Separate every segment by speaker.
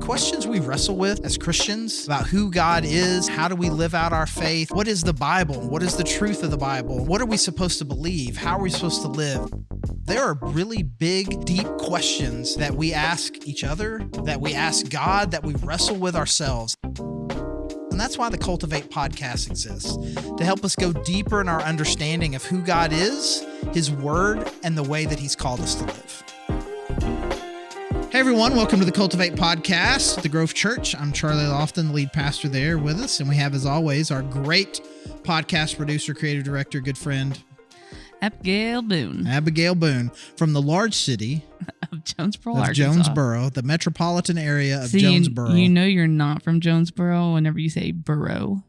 Speaker 1: questions we wrestle with as Christians about who God is, how do we live out our faith, what is the Bible, what is the truth of the Bible, what are we supposed to believe, how are we supposed to live. There are really big, deep questions that we ask each other, that we ask God, that we wrestle with ourselves. And that's why the Cultivate podcast exists, to help us go deeper in our understanding of who God is, His Word, and the way that He's called us to live. Hey everyone, welcome to the Cultivate podcast, the Grove Church. I'm Charlie Lofton, the lead pastor there with us. And we have, as always, our great podcast producer, creative director, good friend,
Speaker 2: Abigail
Speaker 1: Boone, from the large city
Speaker 2: of Jonesboro,
Speaker 1: Jonesboro, the metropolitan area of Jonesboro.
Speaker 2: You know you're not from Jonesboro whenever you say borough.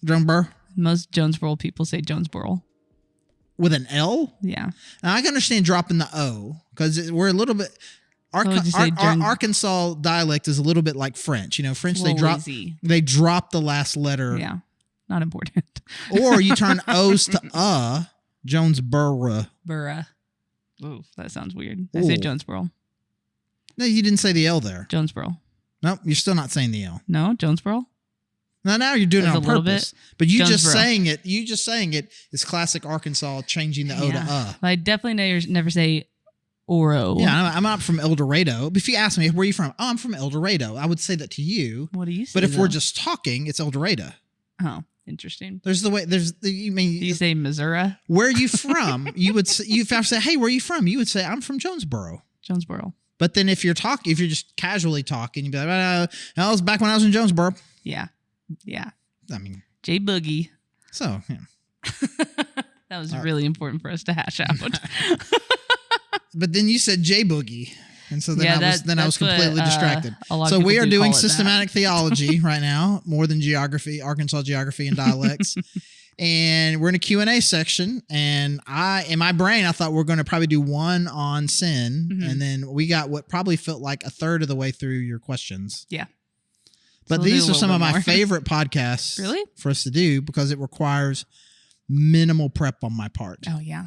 Speaker 1: Jonesboro?
Speaker 2: Most Jonesboro people say Jonesboro.
Speaker 1: With an L?
Speaker 2: Yeah.
Speaker 1: Now, I can understand dropping the O, because we're a little bit... Our Arkansas dialect is a little bit like French. You know, French, they drop the last letter.
Speaker 2: Yeah, not important.
Speaker 1: Or you turn O's to Jonesboro.
Speaker 2: Burra. Ooh, that sounds weird. I say Jonesboro.
Speaker 1: No, you didn't say the L there.
Speaker 2: Jonesboro.
Speaker 1: No, you're still not saying the L.
Speaker 2: No, Jonesboro.
Speaker 1: Now you're doing it on purpose. But you just saying it is classic Arkansas, changing the O to
Speaker 2: I definitely never say Oro.
Speaker 1: Yeah, I'm not from El Dorado. If you ask me, where are you from? Oh, I'm from El Dorado. I would say that to you.
Speaker 2: What do you say?
Speaker 1: But if we're just talking, it's El Dorado.
Speaker 2: Oh, interesting.
Speaker 1: Do you
Speaker 2: say Missouri?
Speaker 1: Where are you from? If I say, hey, where are you from? You would say, I'm from Jonesboro. But then if you're just casually talking, you'd be like, that was back when I was in Jonesboro.
Speaker 2: Yeah.
Speaker 1: I mean,
Speaker 2: J Boogie.
Speaker 1: So, yeah.
Speaker 2: That was really important for us to hash out.
Speaker 1: But then you said J Boogie. And so then I was completely distracted.
Speaker 2: So
Speaker 1: we are doing systematic theology right now, more than geography, Arkansas geography and dialects. And we're in a Q&A section. And in my brain, I thought we're going to probably do one on sin. Mm-hmm. And then we got what probably felt like a third of the way through your questions.
Speaker 2: Yeah.
Speaker 1: But these are some of my favorite podcasts for us to do because it requires minimal prep on my part.
Speaker 2: Oh, yeah.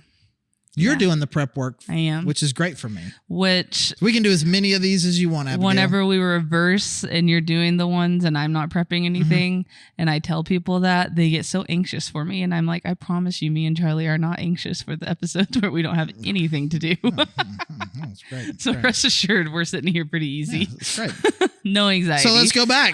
Speaker 1: You're doing the prep work.
Speaker 2: I am.
Speaker 1: Which is great for me.
Speaker 2: Which
Speaker 1: we can do as many of these as you want, Abigail.
Speaker 2: Whenever we reverse and you're doing the ones and I'm not prepping anything and I tell people that, they get so anxious for me. And I'm like, I promise you, me and Charlie are not anxious for the episodes where we don't have anything to do.
Speaker 1: That's great.
Speaker 2: So rest assured, we're sitting here pretty easy.
Speaker 1: Yeah, that's great.
Speaker 2: No anxiety.
Speaker 1: So let's go back.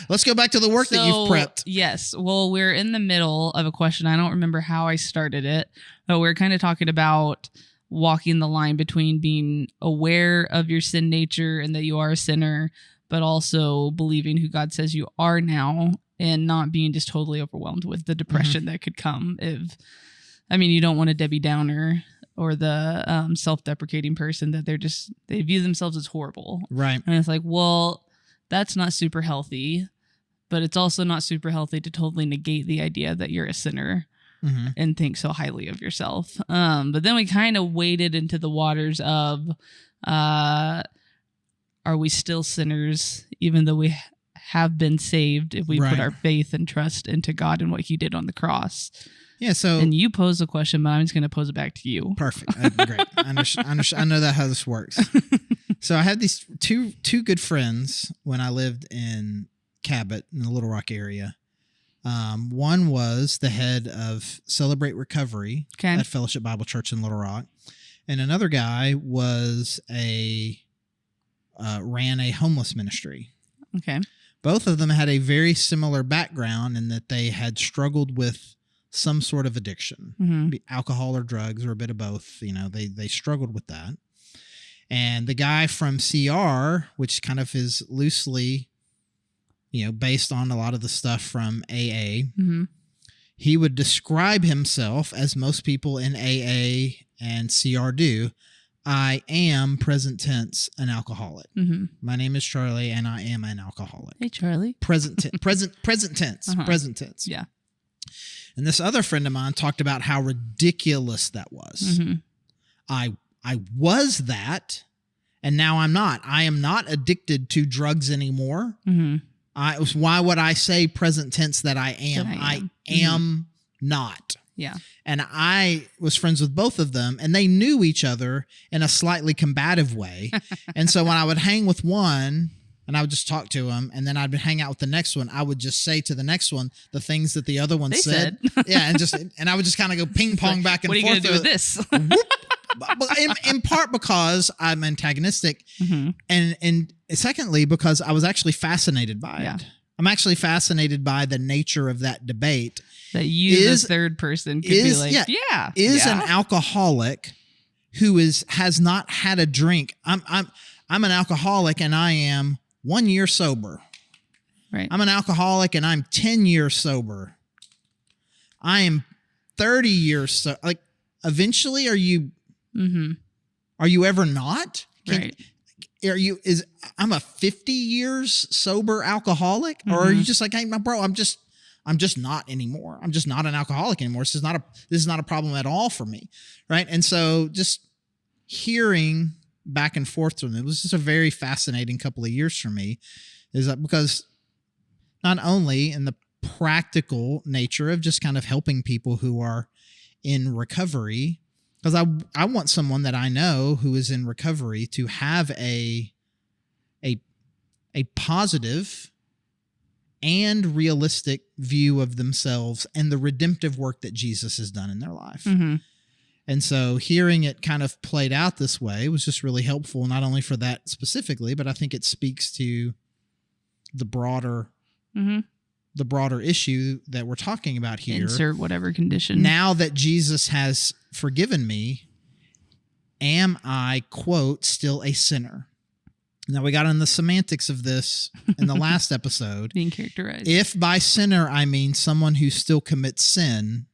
Speaker 1: Let's go back to the work that you've prepped.
Speaker 2: Yes. Well, we're in the middle of a question. I don't remember how I started it, but we're kind of talking about walking the line between being aware of your sin nature and that you are a sinner, but also believing who God says you are now and not being just totally overwhelmed with the depression that could come you don't want a Debbie Downer or the self-deprecating person that they view themselves as horrible.
Speaker 1: Right.
Speaker 2: And it's like, well, that's not super healthy, but it's also not super healthy to totally negate the idea that you're a sinner and think so highly of yourself. But then we kind of waded into the waters of, are we still sinners, even though we have been saved if we put our faith and trust into God and what He did on the cross?
Speaker 1: Yeah,
Speaker 2: and you pose the question, but I'm just going to pose it back to you.
Speaker 1: Perfect. Great. I know that how this works. So I had these two good friends when I lived in Cabot in the Little Rock area. One was the head of Celebrate Recovery at Fellowship Bible Church in Little Rock, and another guy was ran a homeless ministry. Okay. Both of them had a very similar background in that they had struggled with some sort of addiction, be alcohol or drugs or a bit of both. You know, they struggled with that. And the guy from CR, which kind of is loosely, based on a lot of the stuff from AA, he would describe himself, as most people in AA and CR do, I am, present tense, an alcoholic. My name is Charlie, and I am an alcoholic.
Speaker 2: Hey, Charlie.
Speaker 1: Present tense. Present tense.
Speaker 2: Yeah.
Speaker 1: And this other friend of mine talked about how ridiculous that was. I was that, and now I'm not. I am not addicted to drugs anymore. Why would I say present tense that I am? I am not.
Speaker 2: Yeah.
Speaker 1: And I was friends with both of them, and they knew each other in a slightly combative way. And so when I would hang with one, and I would just talk to him, and then I'd hang out with the next one. I would just say to the next one the things that the other one said. Yeah, and I would just kind of go ping pong back and forth.
Speaker 2: What are you going to do with this?
Speaker 1: But in part because I'm antagonistic, and secondly because I was actually fascinated by it. I'm actually fascinated by the nature of that debate.
Speaker 2: That you, the third person, could be like, an alcoholic who has not had a drink. I'm an alcoholic and I am 1 year sober. Right.
Speaker 1: I'm an alcoholic and I'm 10 years sober. I am 30 years so. Like, eventually, are you ever not?
Speaker 2: Right.
Speaker 1: I'm a 50 years sober alcoholic, or are you just like, hey, my bro, I'm just not anymore. I'm just not an alcoholic anymore. This is not a problem at all for me. Right. And so just hearing back and forth from them, it was just a very fascinating couple of years for me, is that because not only in the practical nature of just kind of helping people who are in recovery, because I want someone that I know who is in recovery to have a positive and realistic view of themselves and the redemptive work that Jesus has done in their life. And so hearing it kind of played out this way was just really helpful, not only for that specifically, but I think it speaks to the broader issue that we're talking about here.
Speaker 2: Insert whatever condition.
Speaker 1: Now that Jesus has forgiven me, am I, quote, still a sinner? Now, we got in the semantics of this in the last episode.
Speaker 2: Being characterized.
Speaker 1: If by sinner I mean someone who still commits sin,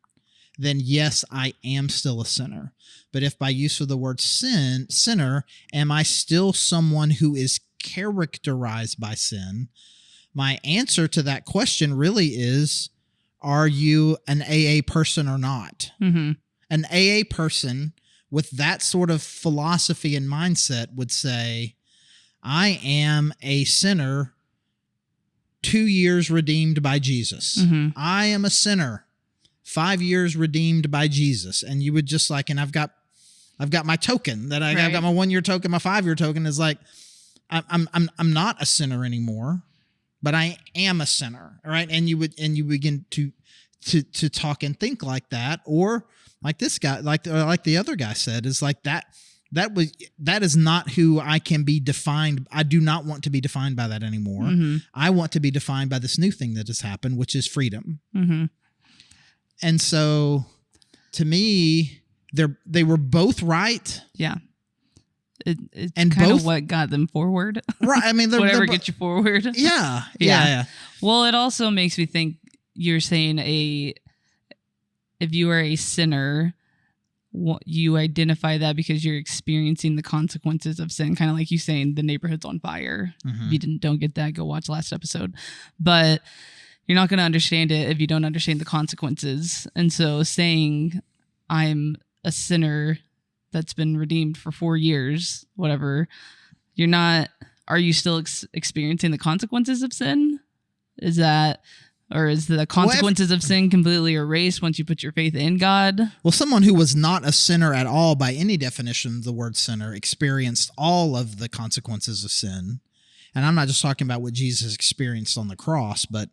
Speaker 1: then yes, I am still a sinner. But if by use of the word sinner, am I still someone who is characterized by sin? My answer to that question really is, are you an AA person or not? An AA person with that sort of philosophy and mindset would say, I am a sinner 2 years redeemed by Jesus. I am a sinner 5 years redeemed by Jesus. And you would just like, and I've got my token that I've got my 1 year token, my 5 year token is like, I'm not a sinner anymore, but I am a sinner. All right. And you begin to talk and think like that, or like this guy, like the other guy said, is like that is not who I can be defined. I do not want to be defined by that anymore. I want to be defined by this new thing that has happened, which is freedom. And so to me, they were both right.
Speaker 2: Yeah. It's kind of what got them forward.
Speaker 1: Right. I mean,
Speaker 2: whatever gets you forward.
Speaker 1: Yeah.
Speaker 2: Well, it also makes me think you're saying if you are a sinner, you identify that because you're experiencing the consequences of sin, kind of like you saying the neighborhood's on fire. If you don't get that, go watch last episode. But you're not going to understand it if you don't understand the consequences. And so saying I'm a sinner that's been redeemed for 4 years, whatever, you're not, are you still experiencing the consequences of sin? Is that, or is the consequences of sin completely erased once you put your faith in God?
Speaker 1: Well, someone who was not a sinner at all by any definition of the word sinner experienced all of the consequences of sin. And I'm not just talking about what Jesus experienced on the cross, but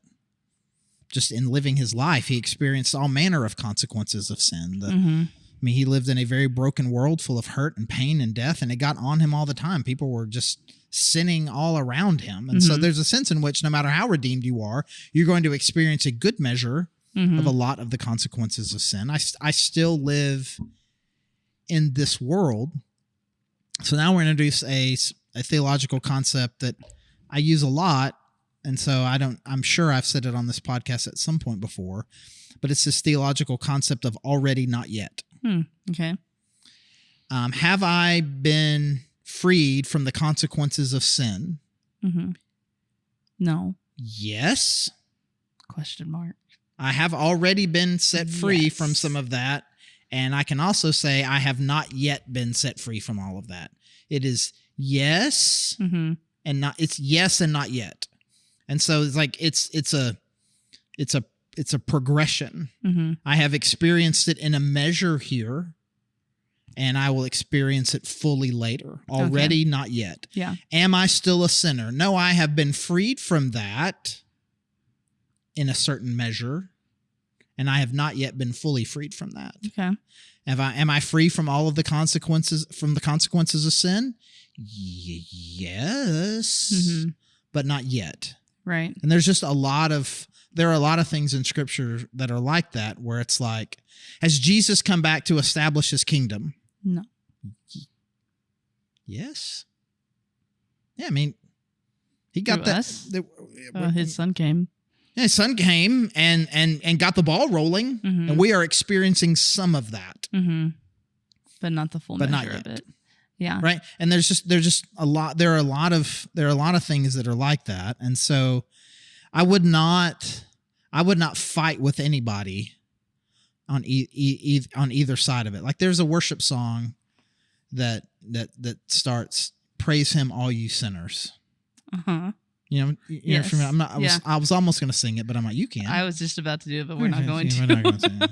Speaker 1: just in living his life, he experienced all manner of consequences of sin. I mean, he lived in a very broken world full of hurt and pain and death, and it got on him all the time. People were just sinning all around him. And so there's a sense in which no matter how redeemed you are, you're going to experience a good measure of a lot of the consequences of sin. I still live in this world. So now we're going to introduce a theological concept that I use a lot. And so I'm sure I've said it on this podcast at some point before, but it's this theological concept of already not yet.
Speaker 2: Okay.
Speaker 1: Have I been freed from the consequences of sin?
Speaker 2: No.
Speaker 1: Yes.
Speaker 2: Question mark.
Speaker 1: I have already been set free from some of that. And I can also say I have not yet been set free from all of that. It is yes and not, it's yes and not yet. And so it's like, it's a progression. I have experienced it in a measure here, and I will experience it fully later. Already, not yet.
Speaker 2: Yeah.
Speaker 1: Am I still a sinner? No, I have been freed from that in a certain measure, and I have not yet been fully freed from that.
Speaker 2: Okay.
Speaker 1: Am I free from all of the consequences of sin? Yes, but not yet.
Speaker 2: Right.
Speaker 1: And there are a lot of things in Scripture that are like that, where it's like, has Jesus come back to establish his kingdom?
Speaker 2: No.
Speaker 1: Yes. Yeah, I mean, he got
Speaker 2: Through
Speaker 1: that.
Speaker 2: us? His son came.
Speaker 1: Yeah, his son came and got the ball rolling, and we are experiencing some of that,
Speaker 2: but not the full measure of it. Yeah.
Speaker 1: Right. And there's just a lot. There are a lot of things that are like that, and so I would not fight with anybody on either side of it. Like, there's a worship song that starts, "Praise Him, all you sinners."
Speaker 2: Yes.
Speaker 1: From me. I was almost going to sing it, but I'm like, you can't.
Speaker 2: I was just about to do it, but we're not going to.
Speaker 1: We're not going to sing it.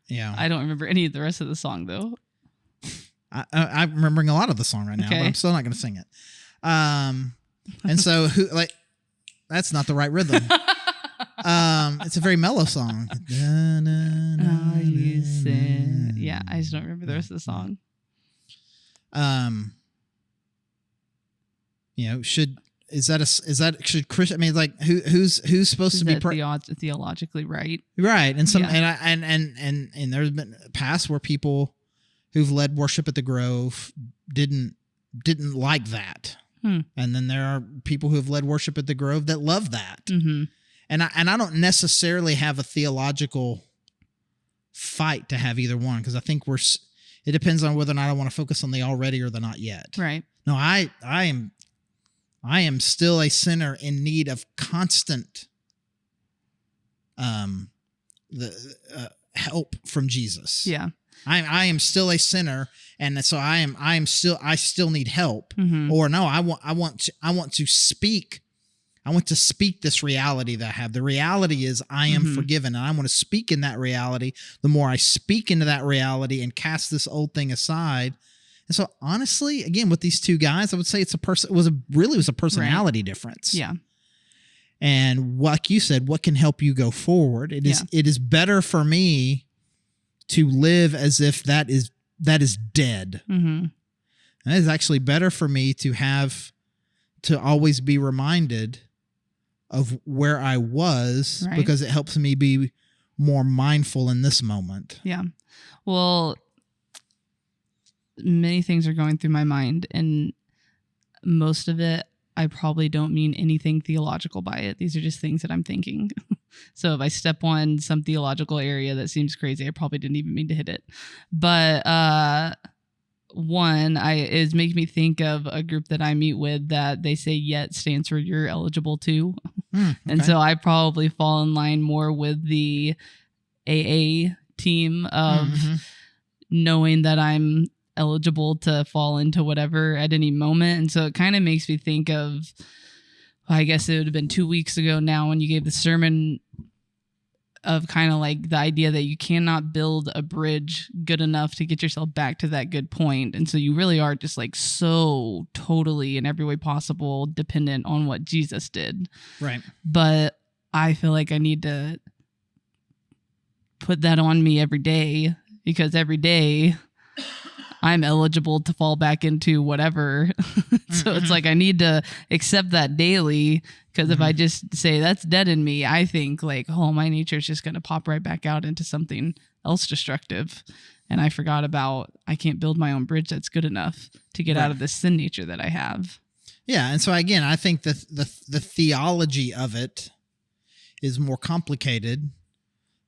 Speaker 1: Yeah.
Speaker 2: I don't remember any of the rest of the song, though.
Speaker 1: I'm remembering a lot of the song right now, but I'm still not going to sing it. And so, that's not the right rhythm. It's a very mellow song.
Speaker 2: You sin. Yeah, I just don't remember the rest of the song.
Speaker 1: Should Christian? I mean, like, who's supposed to be
Speaker 2: theologically right?
Speaker 1: Right, and and there's been past where people who've led worship at the Grove didn't like that, and then there are people who have led worship at the Grove that love that, and I don't necessarily have a theological fight to have either one, because I think it depends on whether or not I want to focus on the already or the not yet.
Speaker 2: Right.
Speaker 1: No, I am still a sinner in need of constant help from Jesus.
Speaker 2: Yeah.
Speaker 1: I am still a sinner, and so I still need help. Or no, I want to speak this reality that I have. The reality is I am forgiven, and I want to speak in that reality. The more I speak into that reality and cast this old thing aside. And so, honestly, again, with these two guys, I would say it was a personality difference.
Speaker 2: Yeah.
Speaker 1: And like you said, what can help you go forward? It is better for me to live as if that is dead. And it is actually better for me to always be reminded of where I was, because it helps me be more mindful in this moment.
Speaker 2: Yeah. Well, many things are going through my mind, and most of it, I probably don't mean anything theological by it. These are just things that I'm thinking. So if I step on some theological area that seems crazy, I probably didn't even mean to hit it. But one is making me think of a group that I meet with that they say "yet" stands for "you're eligible to," and so I probably fall in line more with the AA team of knowing that I'm eligible to fall into whatever at any moment. And so it kind of makes me think of, I guess it would have been 2 weeks ago now when you gave the sermon of kind of like the idea that you cannot build a bridge good enough to get yourself back to that good point. And so you really are just like so totally in every way possible dependent on what Jesus did.
Speaker 1: Right.
Speaker 2: But I feel like I need to put that on me every day, because every day I'm eligible to fall back into whatever. So it's like I need to accept that daily, because if I just say that's dead in me, I think like, oh, my nature is just going to pop right back out into something else destructive. And I forgot about I can't build my own bridge that's good enough to get out of this sin nature that I have. Yeah.
Speaker 1: And so again, I think the theology of it is more complicated.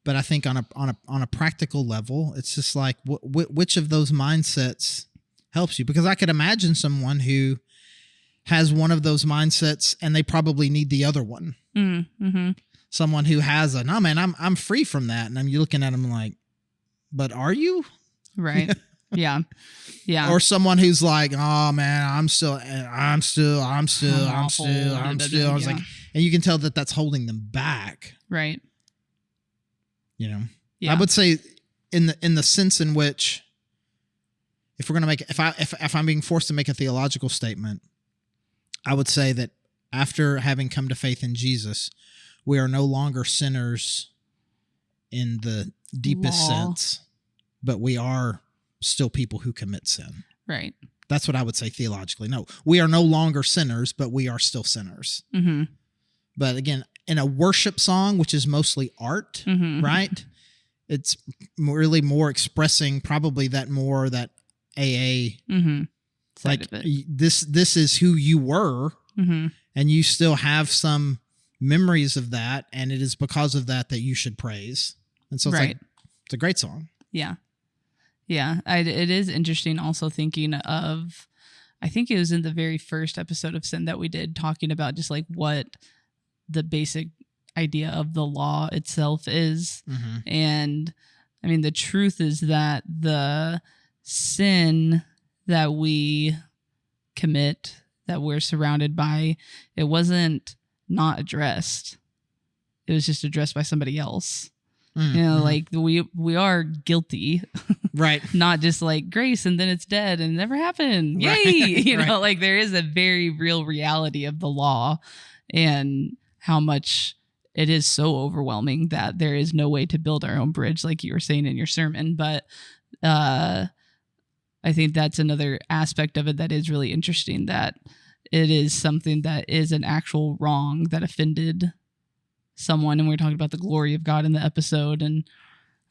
Speaker 1: But I think on a practical level, it's just like which of those mindsets helps you? Because I could imagine someone who has one of those mindsets and they probably need the other one. Someone who has no, man, I'm free from that, and you're looking at them like, but are you?
Speaker 2: Right. Yeah. Yeah.
Speaker 1: Or someone who's like, oh man, I'm still. I was like, and you can tell that that's holding them back.
Speaker 2: Right.
Speaker 1: I would say in the sense in which if we're going to make, if I'm being forced to make a theological statement, I would say that after having come to faith in Jesus, we are no longer sinners in the deepest sense, but we are still people who commit sin.
Speaker 2: Right.
Speaker 1: That's what I would say theologically. No, we are no longer sinners, but we are still sinners.
Speaker 2: Mm-hmm.
Speaker 1: But again, in a worship song, which is mostly art, right? It's really more expressing probably that AA,
Speaker 2: like
Speaker 1: this is who you were, and you still have some memories of that, and it is because of that you should praise. And so it's like, it's a great song.
Speaker 2: Yeah. Yeah. It is interesting also thinking of, I think it was in the very first episode of Sin that we did, talking about just like what the basic idea of the law itself is. And I mean, the truth is that the sin that we commit, that we're surrounded by, it wasn't not addressed. It was just addressed by somebody else. You know, like we are guilty,
Speaker 1: right?
Speaker 2: Not just like grace and then it's dead and it never happened. Yay!
Speaker 1: Right.
Speaker 2: You know, like there is a very real reality of the law and how much it is so overwhelming that there is no way to build our own bridge, like you were saying in your sermon. But I think that's another aspect of it that is really interesting, that it is something that is an actual wrong that offended someone. And we were talking about the glory of God in the episode, and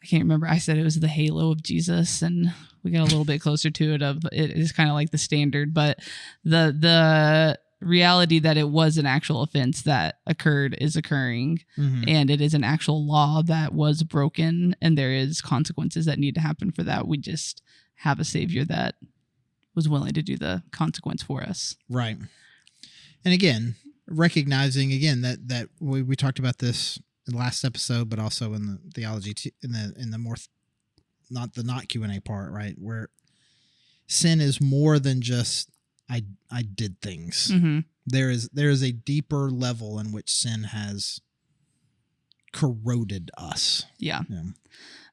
Speaker 2: I can't remember, I said it was the halo of Jesus, and we got a little bit closer to it. Of it is kind of like the standard, but the reality that it was an actual offense that occurred is occurring, and it is an actual law that was broken, and there is consequences that need to happen for that. We just have a savior that was willing to do the consequence for us.
Speaker 1: Right. And again, recognizing again that we talked about this in the last episode, but also in the theology in the more not Q&A part, right, where sin is more than just I did things. There is a deeper level in which sin has corroded us.
Speaker 2: Yeah.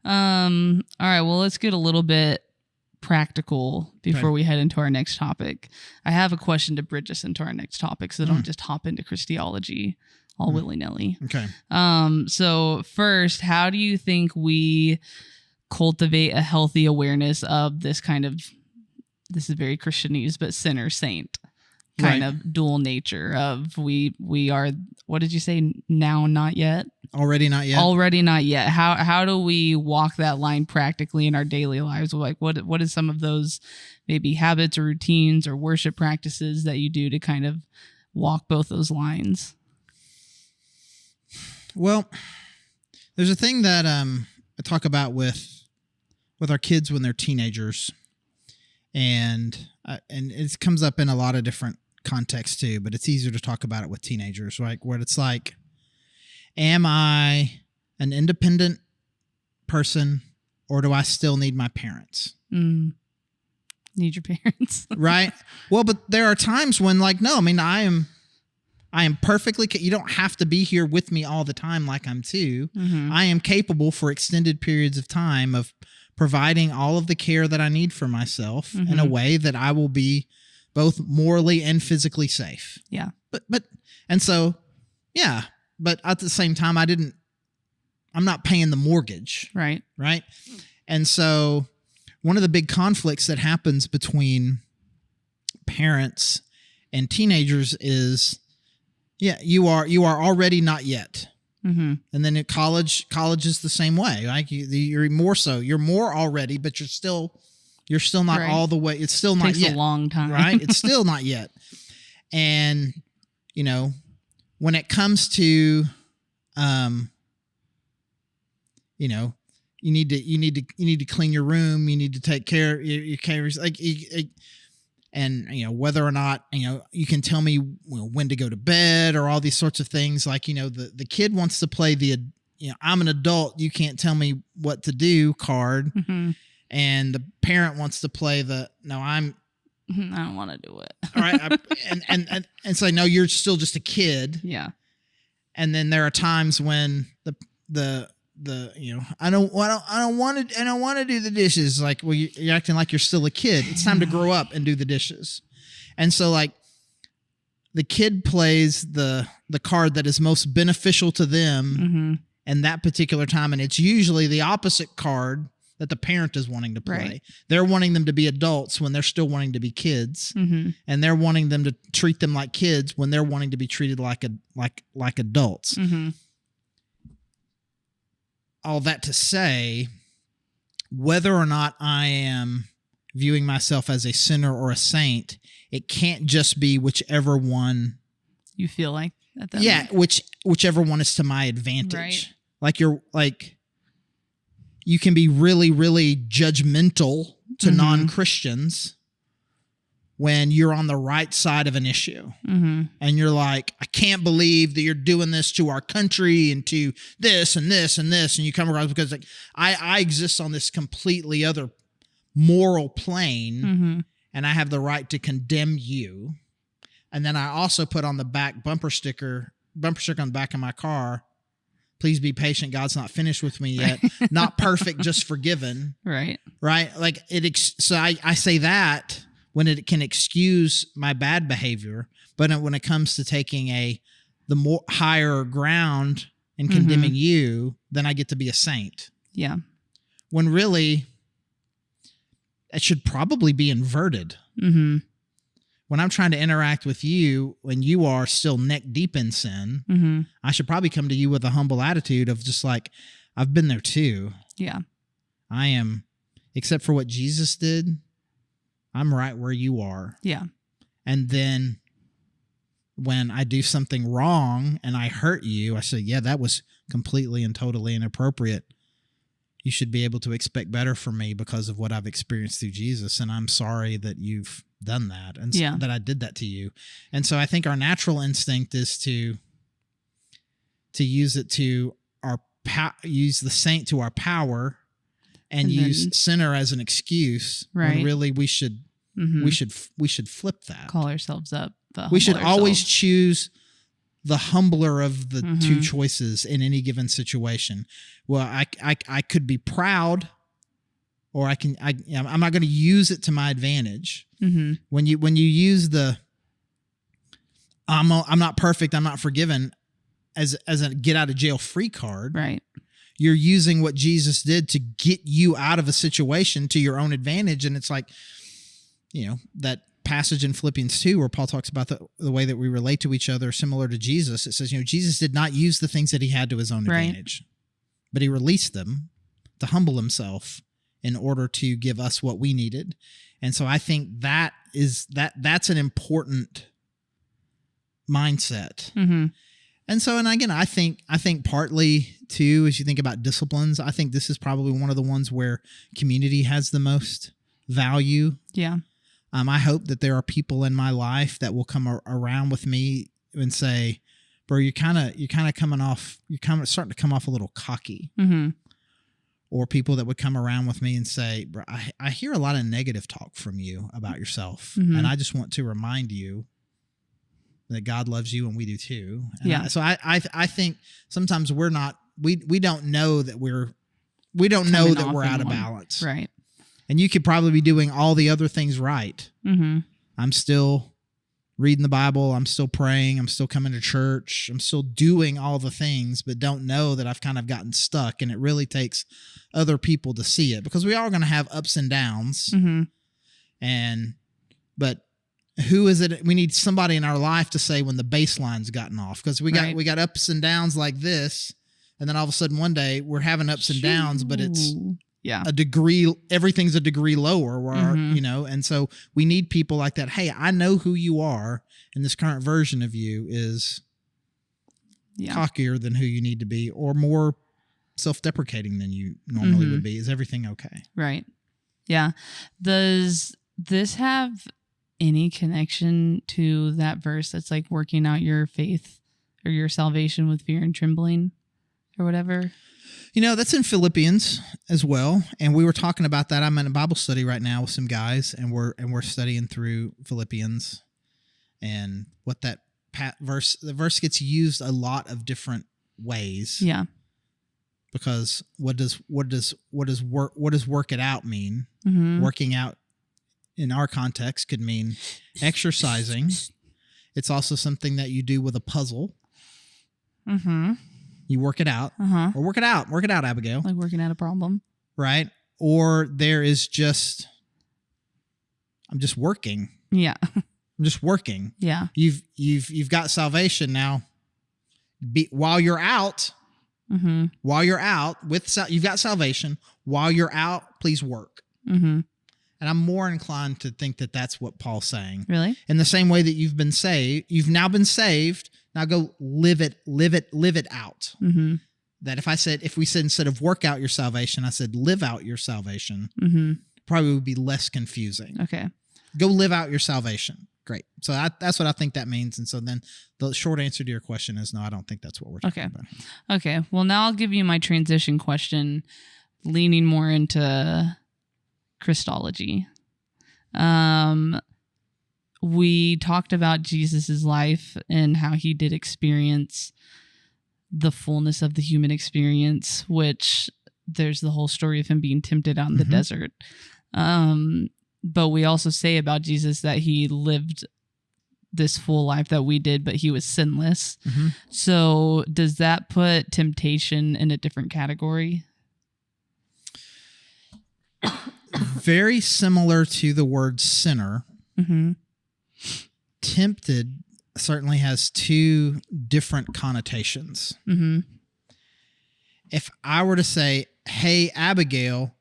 Speaker 2: All right, well, let's get a little bit practical before we head into our next topic. I have a question to bridge us into our next topic, so don't just hop into Christology all willy-nilly.
Speaker 1: Okay.
Speaker 2: So first, how do you think we cultivate a healthy awareness of this kind of, this is very Christianese, but sinner saint kind of dual nature of we are, what did you say? Now, not yet? Already not yet. How do we walk that line practically in our daily lives? Like what is some of those maybe habits or routines or worship practices that you do to kind of walk both those lines?
Speaker 1: Well, there's a thing that I talk about with our kids when they're teenagers, and it comes up in a lot of different contexts too, but it's easier to talk about it with teenagers, right? Where it's like, am I an independent person, or do I still need my parents?
Speaker 2: Need your parents.
Speaker 1: Right? Well, but there are times when like, no, I mean, I am perfectly, you don't have to be here with me all the time like I'm too. I am capable for extended periods of time of providing all of the care that I need for myself in a way that I will be both morally and physically safe.
Speaker 2: Yeah.
Speaker 1: But at the same time, I'm not paying the mortgage.
Speaker 2: Right.
Speaker 1: Right. And so one of the big conflicts that happens between parents and teenagers is, you are already not yet. And then at college is the same way. Like you're more so. You're more already, but you're still not all the way. It's still not yet.
Speaker 2: Takes a long time,
Speaker 1: right? It's still not yet. And when it comes to, you need to clean your room. You need to take care of your care. And whether or not you can tell me when to go to bed or all these sorts of things, like the kid wants to play I'm an adult, you can't tell me what to do card, and the parent wants to play I
Speaker 2: don't want to do it.
Speaker 1: All right, and say no, you're still just a kid.
Speaker 2: Yeah.
Speaker 1: And then there are times when the I don't want to do the dishes. Like, well, you're acting like you're still a kid. It's time to grow up and do the dishes. And so, like, the kid plays the card that is most beneficial to them in that particular time, and it's usually the opposite card that the parent is wanting to play. Right. They're wanting them to be adults when they're still wanting to be kids, and they're wanting them to treat them like kids when they're wanting to be treated like adults. All that to say, whether or not I am viewing myself as a sinner or a saint, it can't just be whichever one
Speaker 2: you feel like at that moment.
Speaker 1: Whichever one is to my advantage. Right. You can be really, really judgmental to non-Christians when you're on the right side of an issue. And you're like, I can't believe that you're doing this to our country and to this and this and this. And you come across because like I exist on this completely other moral plane, and I have the right to condemn you. And then I also put on the back bumper sticker on the back of my car, please be patient. God's not finished with me yet. Not perfect, just forgiven. Right. Right. Like so I say that when it can excuse my bad behavior, but when it comes to taking the more higher ground and condemning you, then I get to be a saint. Yeah. When really it should probably be inverted. When I'm trying to interact with you when you are still neck deep in sin, I should probably come to you with a humble attitude of just like, I've been there too. Yeah. I am, except for what Jesus did, I'm right where you are. Yeah. And then when I do something wrong and I hurt you, I say, yeah, that was completely and totally inappropriate. You should be able to expect better from me because of what I've experienced through Jesus. And I'm sorry that you've done that and that I did that to you. And so I think our natural instinct is to use it to use the saint to our power and use sinner as an excuse. Right. When really we should flip that.
Speaker 2: Call ourselves up.
Speaker 1: We should always choose the humbler of the two choices in any given situation. Well, I could be proud, or I'm not going to use it to my advantage. When you use the I'm not perfect, I'm not forgiven as a get out of jail free card, right? You're using what Jesus did to get you out of a situation to your own advantage, and it's like, that passage in Philippians 2 where Paul talks about the way that we relate to each other similar to Jesus. It says, Jesus did not use the things that he had to his own advantage, but he released them to humble himself in order to give us what we needed. And so I think that's an important mindset. And so, and again, I think partly too, as you think about disciplines, I think this is probably one of the ones where community has the most value. Yeah. I hope that there are people in my life that will come around with me and say, bro, you're kind of starting to come off a little cocky. Or people that would come around with me and say, bro, I hear a lot of negative talk from you about yourself. And I just want to remind you that God loves you and we do too. And so I think sometimes we don't know that we're out of balance. Right. And you could probably be doing all the other things right. I'm still reading the Bible. I'm still praying. I'm still coming to church. I'm still doing all the things, but don't know that I've kind of gotten stuck. And it really takes other people to see it, because we are going to have ups and downs. But who is it? We need somebody in our life to say when the baseline's gotten off, because we got ups and downs like this. And then all of a sudden one day we're having ups and downs, but it's a degree, everything's a degree lower, where, and so we need people like that. Hey, I know who you are, and this current version of you is cockier than who you need to be, or more self-deprecating than you normally would be. Is everything okay? Right. Yeah. Does this have any connection to that verse that's like working out your faith or your salvation with fear and trembling or whatever? That's in Philippians as well. And we were talking about that. I'm in a Bible study right now with some guys, and we're studying through Philippians, and what that the verse gets used a lot of different ways. Yeah. because what does work it out mean?
Speaker 2: Mm-hmm.
Speaker 1: Working out in our context could mean exercising. It's also something that you do with a puzzle.
Speaker 2: Mm-hmm.
Speaker 1: You work it out.
Speaker 2: Uh-huh.
Speaker 1: Or work it out, Abigail.
Speaker 2: Like working out a problem.
Speaker 1: Right? Or there is just, I'm just working.
Speaker 2: Yeah.
Speaker 1: I'm just working.
Speaker 2: Yeah.
Speaker 1: You've got salvation now. While you're out,
Speaker 2: mm-hmm.
Speaker 1: you've got salvation. While you're out, please work.
Speaker 2: Mm-hmm.
Speaker 1: And I'm more inclined to think that that's what Paul's saying.
Speaker 2: Really?
Speaker 1: In the same way that you've now been saved. Now go live it out.
Speaker 2: Mm-hmm.
Speaker 1: That if we said instead of work out your salvation, I said live out your salvation,
Speaker 2: mm-hmm.
Speaker 1: probably would be less confusing.
Speaker 2: Okay.
Speaker 1: Go live out your salvation. Great. So that's what I think that means. And so then the short answer to your question is no, I don't think that's what we're talking about.
Speaker 2: Okay. Well, now I'll give you my transition question, leaning more into Christology. We talked about Jesus's life and how he did experience the fullness of the human experience, which there's the whole story of him being tempted out in the desert. But we also say about Jesus that he lived this full life that we did, but he was sinless.
Speaker 1: Mm-hmm.
Speaker 2: So does that put temptation in a different category?
Speaker 1: Very similar to the word sinner.
Speaker 2: Mm-hmm.
Speaker 1: Tempted certainly has two different connotations.
Speaker 2: Mm-hmm.
Speaker 1: If I were to say, hey, Abigail,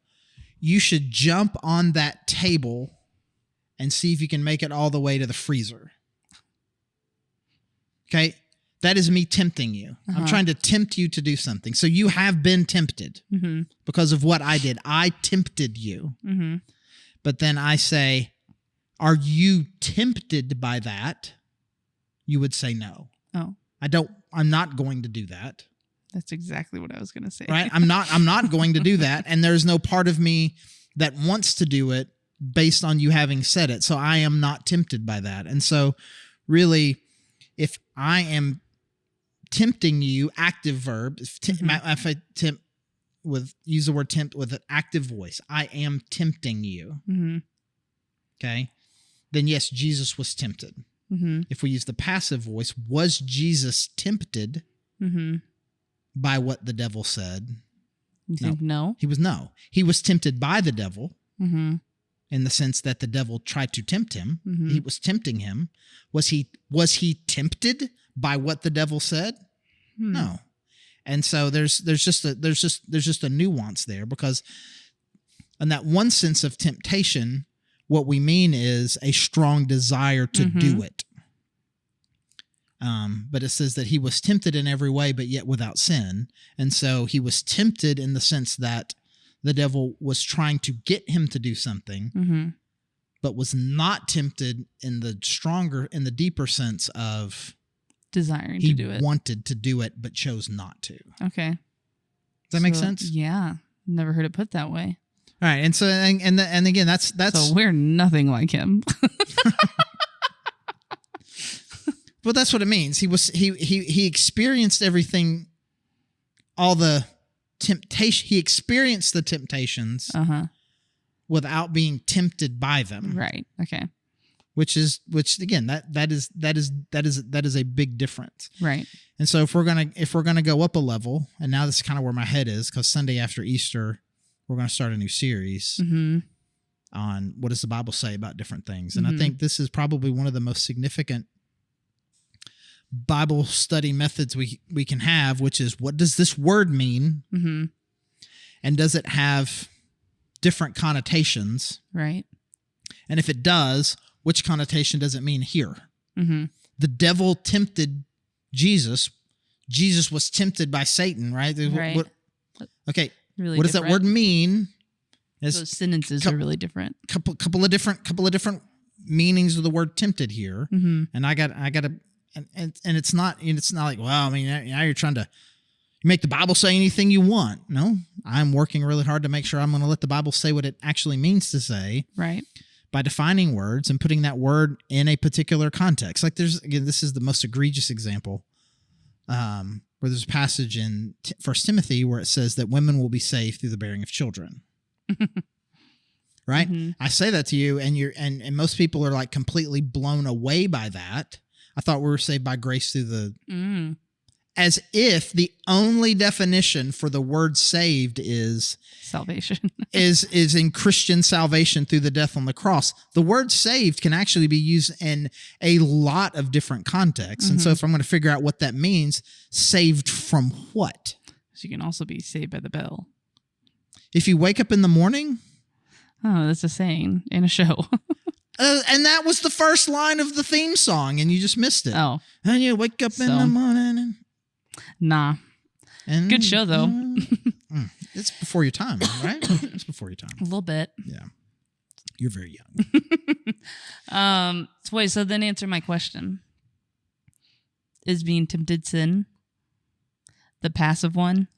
Speaker 1: you should jump on that table and see if you can make it all the way to the freezer. Okay? That is me tempting you.
Speaker 2: Uh-huh.
Speaker 1: I'm trying to tempt you to do something. So you have been tempted
Speaker 2: Mm-hmm.
Speaker 1: because of what I did. I tempted you.
Speaker 2: Mm-hmm.
Speaker 1: But then I say, are you tempted by that? You would say no.
Speaker 2: Oh,
Speaker 1: I'm not going to do that.
Speaker 2: that's exactly what I was going to say.
Speaker 1: Right? I'm not going to do that. And there's no part of me that wants to do it based on you having said it. So I am not tempted by that. And so really, if I am tempting you, active verb, if I use the word tempt with an active voice, I am tempting you.
Speaker 2: Mm-hmm.
Speaker 1: Okay. Then yes, Jesus was tempted.
Speaker 2: Mm-hmm.
Speaker 1: If we use the passive voice, was Jesus tempted
Speaker 2: Mm-hmm.
Speaker 1: by what the devil said?
Speaker 2: You think no?
Speaker 1: He was no. He was tempted by the devil
Speaker 2: Mm-hmm.
Speaker 1: in the sense that the devil tried to tempt him.
Speaker 2: Mm-hmm.
Speaker 1: He was tempting him. Was he tempted by what the devil said?
Speaker 2: Hmm.
Speaker 1: No. And so there's just a nuance there, because in that one sense of temptation, what we mean is a strong desire to do it. But it says that he was tempted in every way, but yet without sin. And so he was tempted in the sense that the devil was trying to get him to do something,
Speaker 2: Mm-hmm.
Speaker 1: but was not tempted in the deeper sense of
Speaker 2: Desiring
Speaker 1: he
Speaker 2: to do it.
Speaker 1: wanted to do it, but chose not to.
Speaker 2: Okay.
Speaker 1: Does that make sense?
Speaker 2: Yeah. Never heard it put that way.
Speaker 1: All right. And so, and again, that's,
Speaker 2: So we're nothing like him.
Speaker 1: well, that's what it means. He experienced everything, all the temptation. He experienced the temptations without being tempted by them.
Speaker 2: Right. Okay.
Speaker 1: Which again, that is a big difference.
Speaker 2: Right.
Speaker 1: And so if we're gonna go up a level, and now this is kind of where my head is, because Sunday after Easter, we're going to start a new series on what does the Bible say about different things. And I think this is probably one of the most significant Bible study methods we can have, which is, what does this word mean?
Speaker 2: Mm-hmm.
Speaker 1: And does it have different connotations?
Speaker 2: Right.
Speaker 1: And if it does, which connotation does it mean here?
Speaker 2: Mm-hmm.
Speaker 1: The devil tempted Jesus. Jesus was tempted by Satan, right?
Speaker 2: Right.
Speaker 1: Okay.
Speaker 2: Really
Speaker 1: what does
Speaker 2: different.
Speaker 1: that word mean?
Speaker 2: Those sentences are really different.
Speaker 1: Couple of different meanings of the word tempted here.
Speaker 2: Mm-hmm.
Speaker 1: And I got to, and it's not like, well, I mean, now you're trying to make the Bible say anything you want. No, I'm working really hard to make sure I'm going to let the Bible say what it actually means to say.
Speaker 2: Right.
Speaker 1: By defining words and putting that word in a particular context. Like this is the most egregious example. where there's a passage in 1 Timothy where it says that women will be saved through the bearing of children. Right?
Speaker 2: Mhm.
Speaker 1: I say that to you, and and most people are like completely blown away by that. I thought we were saved by grace through the... As if the only definition for the word saved is
Speaker 2: salvation.
Speaker 1: is in Christian salvation through the death on the cross. The word saved can actually be used in a lot of different contexts. And so if I'm going to figure out what that means, saved from what?
Speaker 2: So you can also be saved by the bell.
Speaker 1: If you wake up in the morning?
Speaker 2: Oh, that's a saying in a show.
Speaker 1: And that was the first line of the theme song, and you just missed it.
Speaker 2: Oh.
Speaker 1: And you wake up in the morning. And...
Speaker 2: Nah.
Speaker 1: And,
Speaker 2: good show, though.
Speaker 1: It's before your time, right? It's before your time.
Speaker 2: A little bit.
Speaker 1: Yeah. You're very
Speaker 2: young. So then answer my question. Is being tempted sin the passive one?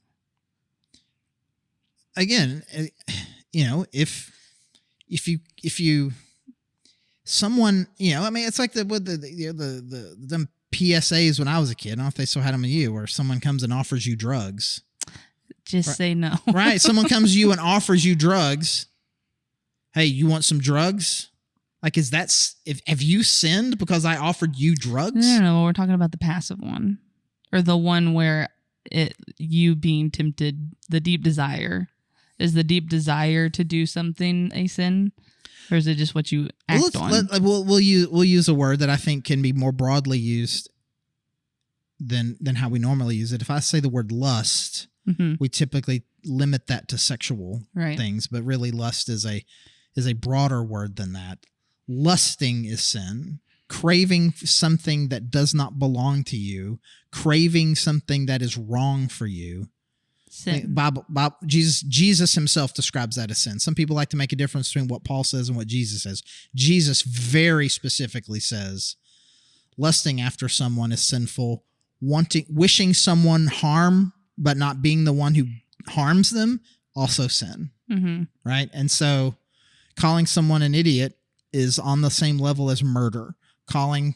Speaker 1: Again, if you someone, I mean, it's like them PSAs when I was a kid. I don't know if they still had them with you, where someone comes and offers you drugs.
Speaker 2: Just say no.
Speaker 1: Right? Someone comes to you and offers you drugs. Hey, you want some drugs? Like, have you sinned because I offered you drugs?
Speaker 2: No, we're talking about the passive one, or the one where you being tempted, the deep desire. Is the deep desire to do something a sin? Or is it just what you act on?
Speaker 1: We'll use a word that I think can be more broadly used than how we normally use it. If I say the word lust, we typically limit that to sexual things, but really lust is a broader word than that. Lusting is sin. Craving something that does not belong to you, craving something that is wrong for you. Sin. Jesus himself describes that as sin. Some people like to make a difference between what Paul says and what Jesus says. Jesus very specifically says, lusting after someone is sinful. Wishing someone harm, but not being the one who harms them, also sin. Right? And so calling someone an idiot is on the same level as murder. Calling,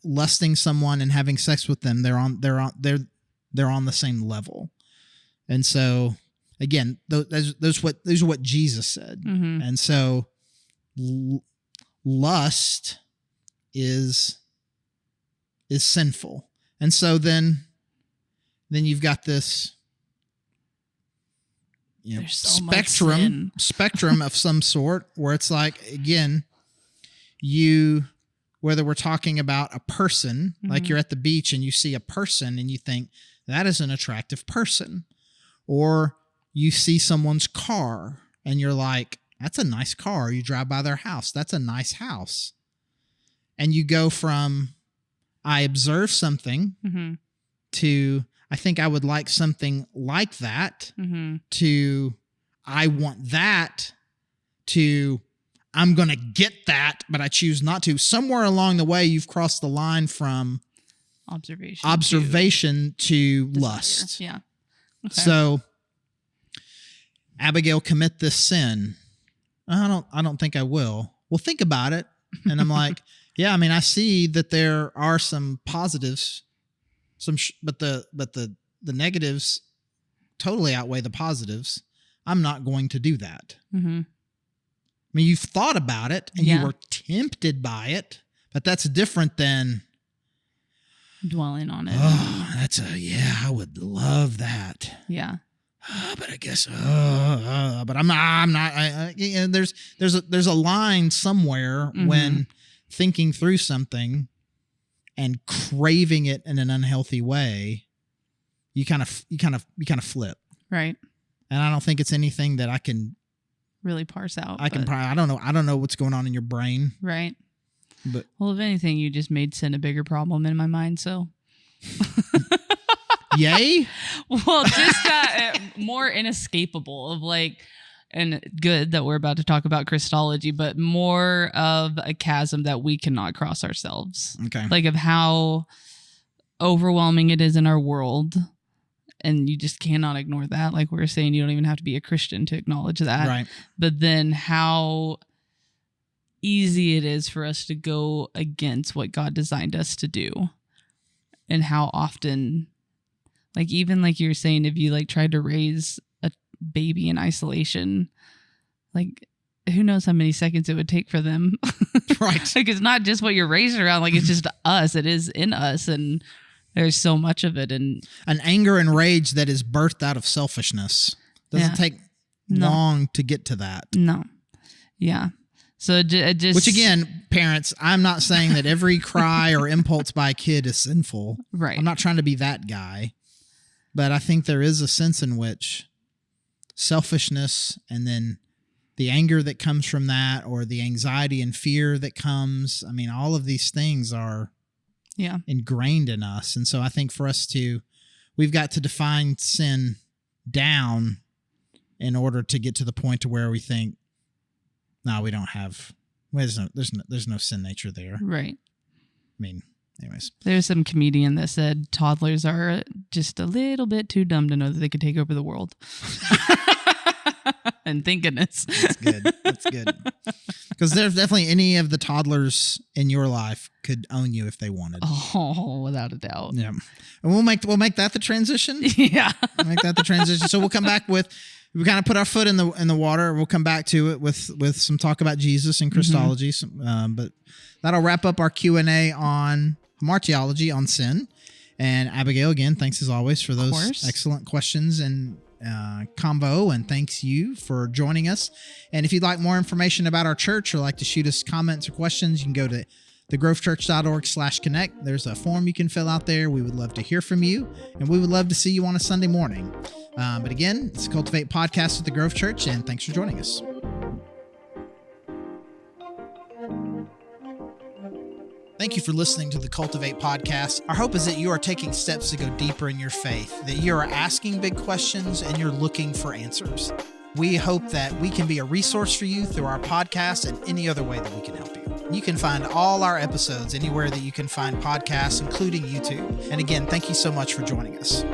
Speaker 1: lusting someone and having sex with them, they're on the same level. And so, again, those are what Jesus said. And so, lust is sinful. And so then you've got this spectrum of some sort where it's like, again, whether we're talking about a person, like you're at the beach and you see a person and you think that is an attractive person. Or you see someone's car and you're like, that's a nice car. You drive by their house. That's a nice house. And you go from, I observe something to, I think I would like something like that to, I want that to, I'm going to get that, but I choose not to. Somewhere along the way, you've crossed the line from observation to lust.
Speaker 2: Yeah. Okay.
Speaker 1: So, Abigail, commit this sin. I don't think I will. Well, think about it. And I'm like, yeah, I mean, I see that there are some positives, but the negatives totally outweigh the positives. I'm not going to do that. I mean, you've thought about it and you were tempted by it, but that's different than
Speaker 2: dwelling on it.
Speaker 1: Oh, I would love that.
Speaker 2: Yeah.
Speaker 1: But I guess, but I'm not. There's a line somewhere when thinking through something and craving it in an unhealthy way, you kind of flip.
Speaker 2: Right.
Speaker 1: And I don't think it's anything that I can
Speaker 2: really parse out.
Speaker 1: I don't know what's going on in your brain.
Speaker 2: Right.
Speaker 1: But
Speaker 2: well, if anything, you just made sin a bigger problem in my mind. So,
Speaker 1: yay.
Speaker 2: Well, just more inescapable of and good that we're about to talk about Christology, but more of a chasm that we cannot cross ourselves.
Speaker 1: Okay.
Speaker 2: Like of how overwhelming it is in our world, and you just cannot ignore that. Like we were saying, you don't even have to be a Christian to acknowledge that.
Speaker 1: Right.
Speaker 2: But then how easy it is for us to go against what God designed us to do, and how often Like, even like you're saying, if you like tried to raise a baby in isolation, like, who knows how many seconds it would take for them.
Speaker 1: Right.
Speaker 2: Like, it's not just what you're raised around. Like, it's just us. It is in us. And there's so much of it. And
Speaker 1: an anger and rage that is birthed out of selfishness. Doesn't take long to get to that.
Speaker 2: No. Yeah. So it just...
Speaker 1: Which again, parents, I'm not saying that every cry or impulse by a kid is sinful.
Speaker 2: Right.
Speaker 1: I'm not trying to be that guy. But I think there is a sense in which selfishness and then the anger that comes from that, or the anxiety and fear that comes, I mean, all of these things are ingrained in us. And so I think for us we've got to define sin down in order to get to the point to where we think, no, we don't have, there's no sin nature there.
Speaker 2: Right.
Speaker 1: I mean, anyways.
Speaker 2: There's some comedian that said toddlers are just a little bit too dumb to know that they could take over the world. And thank goodness.
Speaker 1: That's good. That's good. Because there's definitely any of the toddlers in your life could own you if they wanted.
Speaker 2: Oh, without a doubt.
Speaker 1: Yeah. And we'll make that the transition.
Speaker 2: Yeah.
Speaker 1: Make that the transition. So we'll come back we kind of put our foot in the water. We'll come back to it with some talk about Jesus and Christology. But that'll wrap up our Q&A on hamartiology, on sin. And Abigail, again, thanks as always for those excellent questions and combo, and thanks you for joining us. And if you'd like more information about our church or like to shoot us comments or questions, you can go to thegrovechurch.org/connect. There's a form you can fill out there. We would love to hear from you, and we would love to see you on a Sunday morning. But again, it's the Cultivate podcast with the Grove Church, and thanks for joining us. Thank you for listening to the Cultivate podcast. Our hope is that you are taking steps to go deeper in your faith, that you are asking big questions and you're looking for answers. We hope that we can be a resource for you through our podcast and any other way that we can help you. You can find all our episodes anywhere that you can find podcasts, including YouTube. And again, thank you so much for joining us.